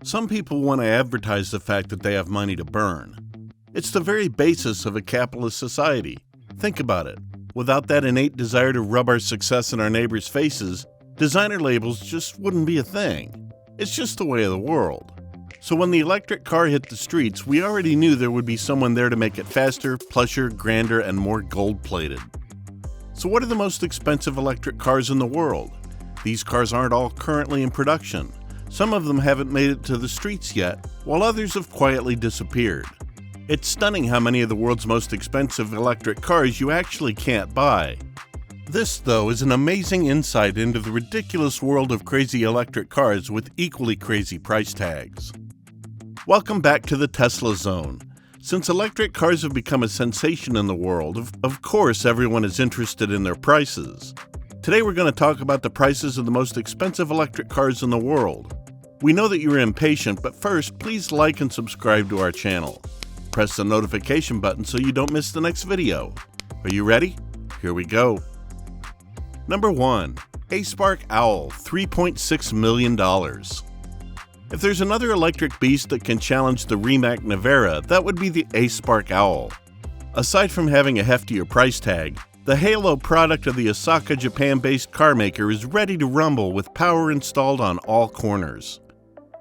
Some people want to advertise the fact that they have money to burn. It's the very basis of a capitalist society. Think about it. Without that innate desire to rub our success in our neighbors' faces, designer labels just wouldn't be a thing. It's just the way of the world. So when the electric car hit the streets, we already knew there would be someone there to make it faster, plusher, grander, and more gold-plated. So what are the most expensive electric cars in the world? These cars aren't all currently in production. Some of them haven't made it to the streets yet, while others have quietly disappeared. It's stunning how many of the world's most expensive electric cars you actually can't buy. This, though, is an amazing insight into the ridiculous world of crazy electric cars with equally crazy price tags. Welcome back to the Tesla Zone. Since electric cars have become a sensation in the world, of course everyone is interested in their prices. Today we're going to talk about the prices of the most expensive electric cars in the world. We know that you're impatient, but first, please like and subscribe to our channel. Press the notification button so you don't miss the next video. Are you ready? Here we go. Number 1. A-Spark Owl, $3.6 million. If there's another electric beast that can challenge the Rimac Navara, that would be the A-Spark Owl. Aside from having a heftier price tag, the Halo product of the Osaka, Japan-based car maker is ready to rumble with power installed on all corners.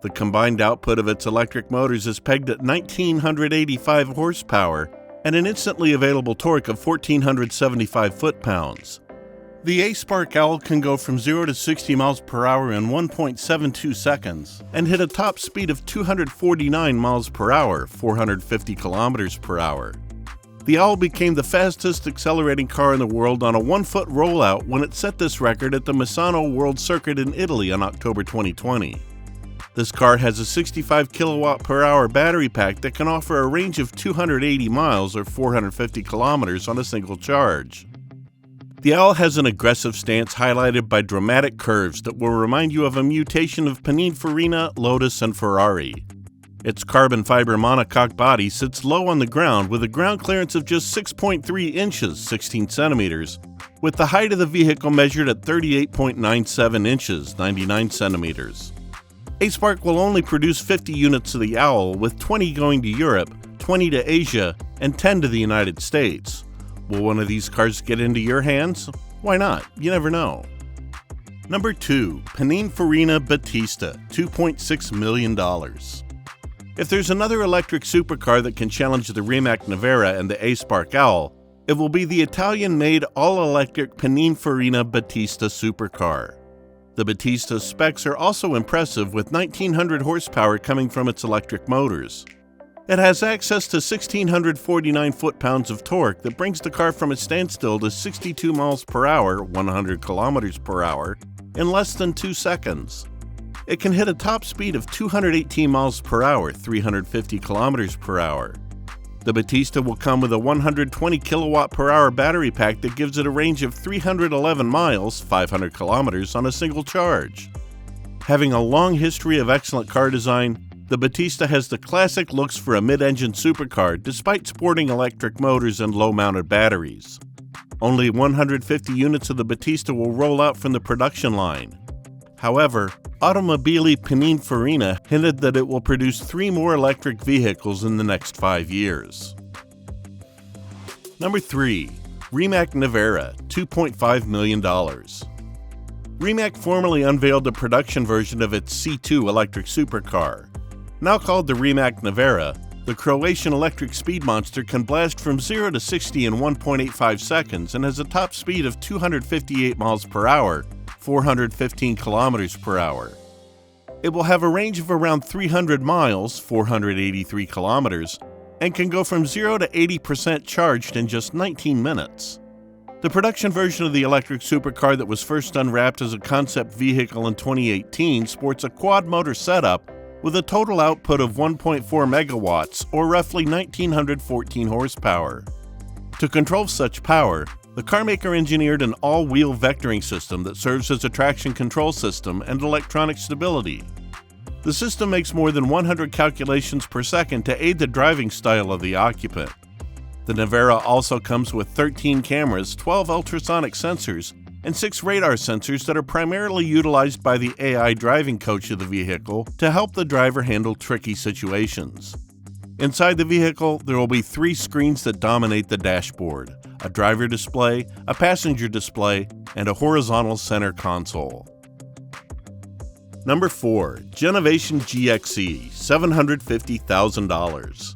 The combined output of its electric motors is pegged at 1,985 horsepower and an instantly available torque of 1,475 foot-pounds. The A-Spark Owl can go from 0 to 60 miles per hour in 1.72 seconds and hit a top speed of 249 miles per hour, 450 kilometers per hour. The Owl became the fastest accelerating car in the world on a 1-foot rollout when it set this record at the Misano World Circuit in Italy on October 2020. This car has a 65 kilowatt per hour battery pack that can offer a range of 280 miles or 450 kilometers on a single charge. The Owl has an aggressive stance highlighted by dramatic curves that will remind you of a mutation of Pininfarina, Lotus, and Ferrari. Its carbon fiber monocoque body sits low on the ground with a ground clearance of just 6.3 inches, 16 centimeters, with the height of the vehicle measured at 38.97 inches, 99 centimeters. A-Spark will only produce 50 units of the Owl, with 20 going to Europe, 20 to Asia, and 10 to the United States. Will one of these cars get into your hands? Why not? You never know. Number 2. Pininfarina Battista, $2.6 million. If there's another electric supercar that can challenge the Rimac Navara and the A-Spark Owl, it will be the Italian-made all-electric Pininfarina Battista supercar. The Battista's specs are also impressive, with 1,900 horsepower coming from its electric motors. It has access to 1,649 foot-pounds of torque that brings the car from a standstill to 62 miles per hour, 100 kilometers per hour, in less than 2 seconds. It can hit a top speed of 218 miles per hour, 350 kilometers per hour. The Battista will come with a 120 kilowatt per hour battery pack that gives it a range of 311 miles, 500 kilometers on a single charge. Having a long history of excellent car design, the Battista has the classic looks for a mid-engine supercar despite sporting electric motors and low-mounted batteries. Only 150 units of the Battista will roll out from the production line. However, Automobili Pininfarina hinted that it will produce 3 more electric vehicles in the next 5 years. Number 3. Rimac Navara, $2.5 million. Rimac formally unveiled a production version of its C2 electric supercar. Now called the Rimac Navara, the Croatian electric speed monster can blast from 0 to 60 in 1.85 seconds and has a top speed of 258 miles per hour, 415 kilometers per hour. It will have a range of around 300 miles, 483 kilometers, and can go from 0 to 80% charged in just 19 minutes. The production version of the electric supercar that was first unwrapped as a concept vehicle in 2018 sports a quad-motor setup with a total output of 1.4 megawatts, or roughly 1,914 horsepower. To control such power, the carmaker engineered an all-wheel vectoring system that serves as a traction control system and electronic stability. The system makes more than 100 calculations per second to aid the driving style of the occupant. The Navara also comes with 13 cameras, 12 ultrasonic sensors, and 6 radar sensors that are primarily utilized by the AI driving coach of the vehicle to help the driver handle tricky situations. Inside the vehicle, there will be 3 screens that dominate the dashboard: a driver display, a passenger display, and a horizontal center console. Number 4. Genovation GXE, $750,000.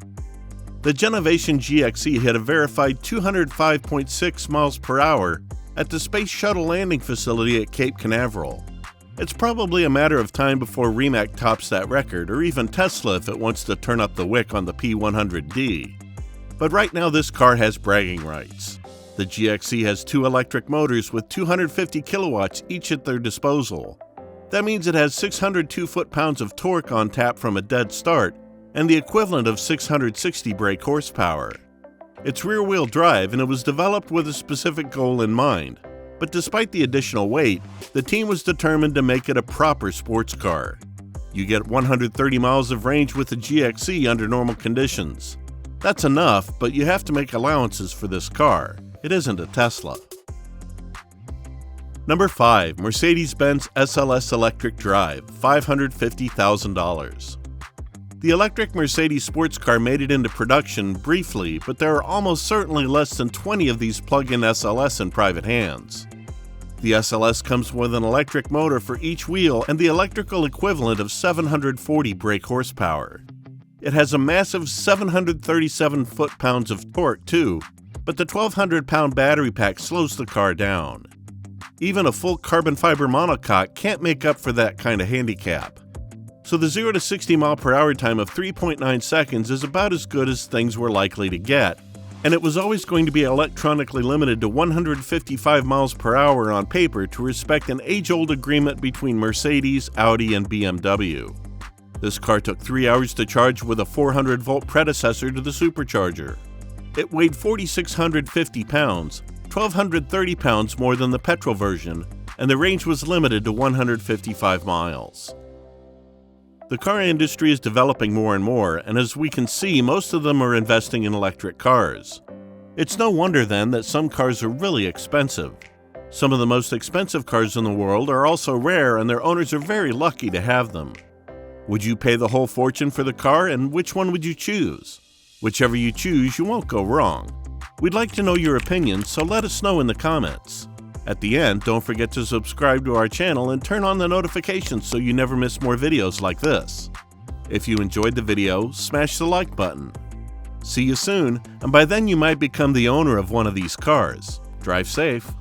The Genovation GXE hit a verified 205.6 miles per hour at the Space Shuttle Landing Facility at Cape Canaveral. It's probably a matter of time before Rimac tops that record, or even Tesla if it wants to turn up the wick on the P100D. But right now this car has bragging rights. The GXE has 2 electric motors with 250 kilowatts each at their disposal. That means it has 602 foot-pounds of torque on tap from a dead start, and the equivalent of 660 brake horsepower. It's rear-wheel drive, and it was developed with a specific goal in mind. But despite the additional weight, the team was determined to make it a proper sports car. You get 130 miles of range with the GXE under normal conditions. That's enough, but you have to make allowances for this car. It isn't a Tesla. Number 5. Mercedes-Benz SLS Electric Drive, $550,000. The electric Mercedes sports car made it into production briefly, but there are almost certainly less than 20 of these plug-in SLS in private hands. The SLS comes with an electric motor for each wheel and the electrical equivalent of 740 brake horsepower. It has a massive 737 foot-pounds of torque too, but the 1,200-pound battery pack slows the car down. Even a full carbon fiber monocoque can't make up for that kind of handicap. So the 0 to 60 mile per hour time of 3.9 seconds is about as good as things were likely to get, and it was always going to be electronically limited to 155 miles per hour on paper to respect an age-old agreement between Mercedes, Audi, and BMW. This car took 3 hours to charge with a 400-volt predecessor to the supercharger. It weighed 4,650 pounds, 1,230 pounds more than the petrol version, and the range was limited to 155 miles. The car industry is developing more and more, and as we can see, most of them are investing in electric cars. It's no wonder then that some cars are really expensive. Some of the most expensive cars in the world are also rare, and their owners are very lucky to have them. Would you pay the whole fortune for the car, and which one would you choose? Whichever you choose, you won't go wrong. We'd like to know your opinion, so let us know in the comments. At the end, don't forget to subscribe to our channel and turn on the notifications so you never miss more videos like this. If you enjoyed the video, smash the like button. See you soon, and by then you might become the owner of one of these cars. Drive safe.